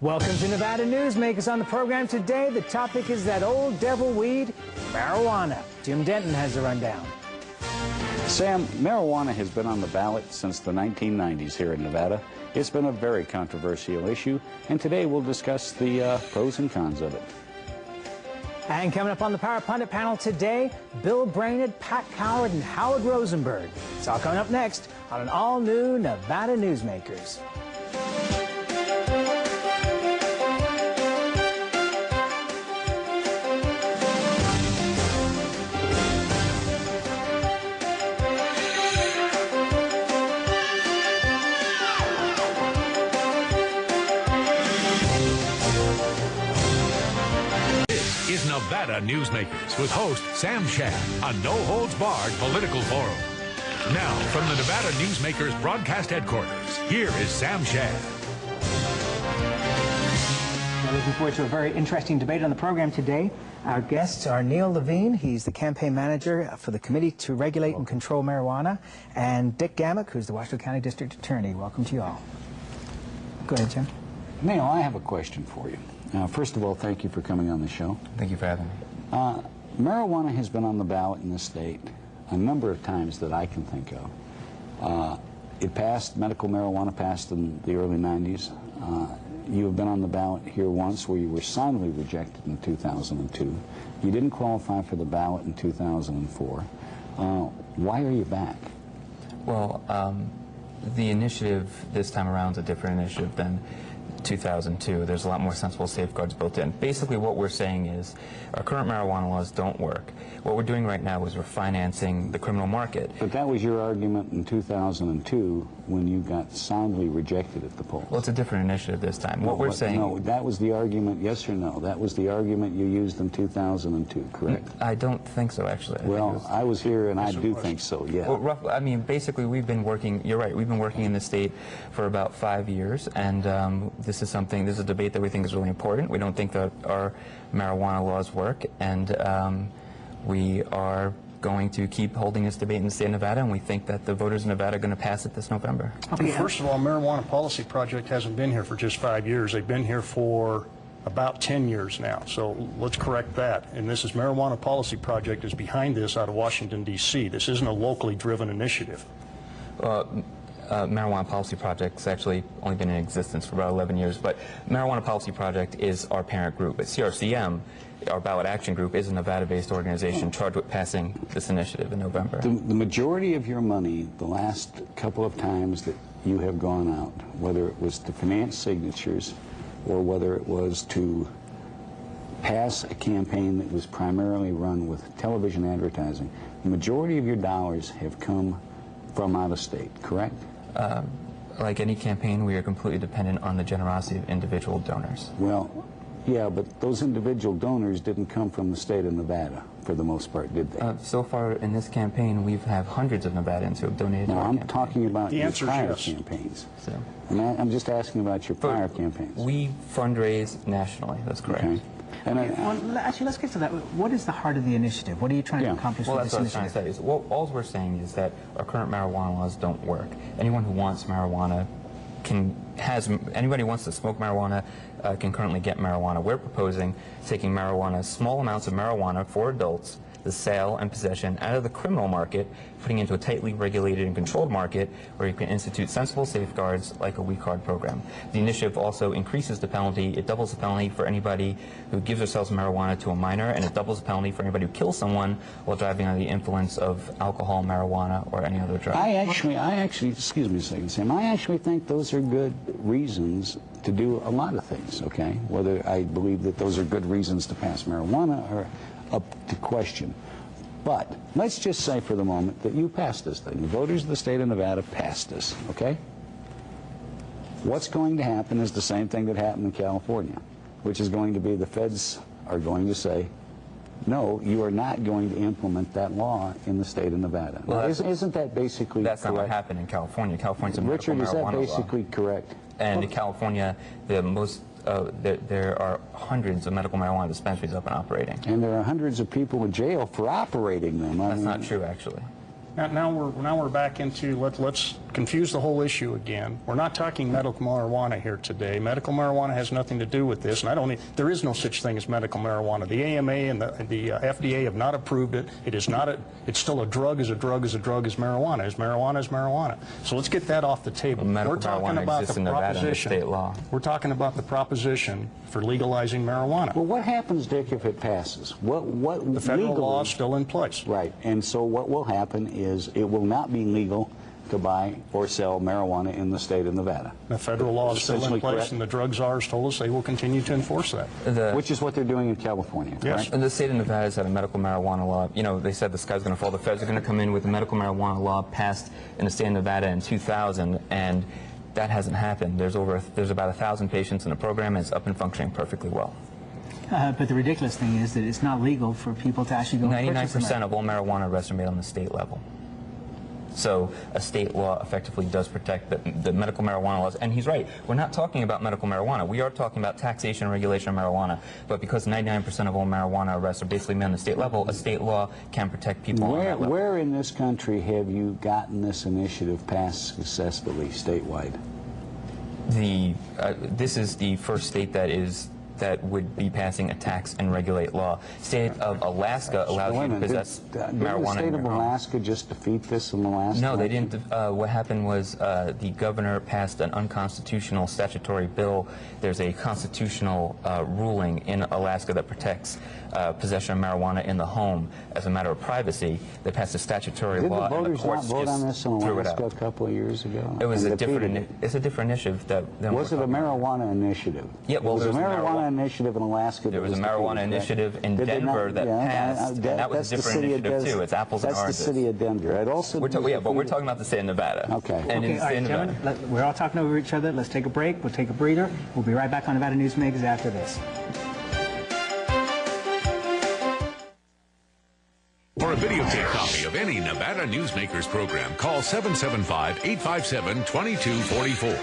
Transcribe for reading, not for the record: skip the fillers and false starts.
Welcome to Nevada Newsmakers. On the program today, the topic is that old devil weed, marijuana. Jim Denton has the rundown. Sam, marijuana has been on the ballot since the 1990s here in Nevada. It's been a very controversial issue, and today we'll discuss the pros and cons of it. And coming up on the Power Pundit panel today, Bill Brainerd, Pat Coward, and Howard Rosenberg. It's all coming up next on an all-new Nevada Newsmakers. Nevada Newsmakers with host Sam Shad, a no-holds-barred political forum. Now, from the Nevada Newsmakers broadcast headquarters, here is Sam Shad. We're looking forward to a very interesting debate on the program today. Our guests are Neil Levine, he's the campaign manager for the Committee to Regulate and Control Marijuana, and Dick Gammack, who's the Washoe County District Attorney. Welcome to you all. Go ahead, Jim. Neil, I have a question for you. First of all, thank you for coming on the show. Thank you for having me. Marijuana has been on the ballot in the state a number of times that I can think of. It passed, medical marijuana passed in the early 90s. You have been on the ballot here once where you were soundly rejected in 2002. You didn't qualify for the ballot in 2004. Why are you back? Well, the initiative this time around is a different initiative than 2002. There's a lot more sensible safeguards built in. Basically what we're saying is our current marijuana laws don't work. What we're doing right now is we're financing the criminal market. But that was your argument in 2002 when you got soundly rejected at the polls. Well, it's a different initiative this time. What we're saying... No, that was the argument, yes or no? That was the argument you used in 2002, correct? I don't think so, actually. Well, I was here and I do think so, yeah. Well, roughly, I mean, basically we've been working, you're right, we've been working in the state for about 5 years, and this is a debate that we think is really important. We don't think that our marijuana laws work, and we are going to keep holding this debate in the state of Nevada, and we think that the voters in Nevada are going to pass it this November. Okay. First of all, Marijuana Policy Project hasn't been here for just 5 years. They've been here for about 10 years now, so let's correct that. And this is Marijuana Policy Project is behind this out of Washington, D.C. This isn't a locally driven initiative. Marijuana Policy Project's actually only been in existence for about 11 years, but Marijuana Policy Project is our parent group. But CRCM, our ballot action group, is a Nevada-based organization charged with passing this initiative in November. The majority of your money, the last couple of times that you have gone out, whether it was to finance signatures or whether it was to pass a campaign that was primarily run with television advertising, the majority of your dollars have come from out of state, correct? Like any campaign, we are completely dependent on the generosity of individual donors. Well, yeah, but those individual donors didn't come from the state of Nevada, for the most part, did they? So far in this campaign, we've had hundreds of Nevadans who have donated to our campaign. Talking about your prior yes. campaigns. So, I'm just asking about your prior campaigns. We fundraise nationally, that's correct. Okay. And Well, actually, let's get to that. What is the heart of the initiative? What are you trying to accomplish with this initiative? That's what I was trying to say. All we're saying is that our current marijuana laws don't work. Anyone who wants marijuana anybody who wants to smoke marijuana can currently get marijuana. We're proposing taking marijuana, small amounts of marijuana for adults, the sale and possession out of the criminal market, putting into a tightly regulated and controlled market where you can institute sensible safeguards like a weed card program. The initiative also increases the penalty. It doubles the penalty for anybody who gives or sells marijuana to a minor, and it doubles the penalty for anybody who kills someone while driving under the influence of alcohol, marijuana, or any other drug. I actually, excuse me a second, Sam, I actually think those are good reasons to do a lot of things, okay? Whether I believe that those are good reasons to pass marijuana or up to question. But let's just say for the moment that you passed this thing. The voters of the state of Nevada passed this, okay? What's going to happen is the same thing that happened in California, which is going to be the feds are going to say, no, you are not going to implement that law in the state of Nevada. Well, now, isn't that basically That's correct? not what happened in California. California's a medical Richard, is that marijuana basically law. correct? And in California, there are hundreds of medical marijuana dispensaries up and operating. And there are hundreds of people in jail for operating them. That's not true, actually. Now we're back into let's confuse the whole issue again. We're not talking medical marijuana here today. Medical marijuana has nothing to do with this, and there is no such thing as medical marijuana. The AMA and the FDA have not approved it. It is not it's still a drug is a drug is a drug is marijuana. Is marijuana. So let's get that off the table. Medical We're talking marijuana about exists the in Nevada under proposition. state law. We're talking about the proposition for legalizing marijuana. Well, what happens, Dick, if it passes? The federal law is still in place. Right, and so what will happen is it will not be legal to buy or sell marijuana in the state of Nevada. The federal law is still in Essentially place, correct? and the drug czars told us they will continue to enforce that. Which is what they're doing in California, Yes. correct? And the state of Nevada has had a medical marijuana law. You know, they said the sky's going to fall. The feds are going to come in with a medical marijuana law passed in the state of Nevada in 2000, and that hasn't happened. There's about 1,000 patients in the program, and it's up and functioning perfectly well. But the ridiculous thing is that it's not legal for people to actually go and purchase 99% of all marijuana arrests are made on the state level. So a state law effectively does protect the medical marijuana laws. And he's right. We're not talking about medical marijuana. We are talking about taxation and regulation of marijuana. But because 99% of all marijuana arrests are basically made on the state level, a state law can protect people on that level. Where in this country have you gotten this initiative passed successfully statewide? This is the first state that would be passing a tax and regulate law. State of Alaska allows you to possess marijuana. Did the state in of your home. Alaska just defeat this in the last No, they election? didn't. What happened was the governor passed an unconstitutional statutory bill. There's a constitutional ruling in Alaska that protects possession of marijuana in the home as a matter of privacy. They passed a statutory Did law, the and the voters not courts vote on just this in threw it Alaska a out. couple of years ago? It was and a different. defeated it? It's a different initiative than Was we're it a talking about. marijuana initiative? Yeah, well, there was a there was a marijuana initiative in Alaska. There was a defeated, marijuana correct? initiative in Did they not- Denver that passed, and that was that's a the different city of initiative Des- too. It's apples and That's oranges. the city of Denver. It also was But we're defeated- talking about the state of Nevada. Okay. And in Okay, the all state right, of Nevada. gentlemen, we're all talking over each other. Let's take a break. We'll take a breather. We'll be right back on Nevada Newsmakers after this. For a videotape copy of any Nevada Newsmakers program, call 775-857-2244.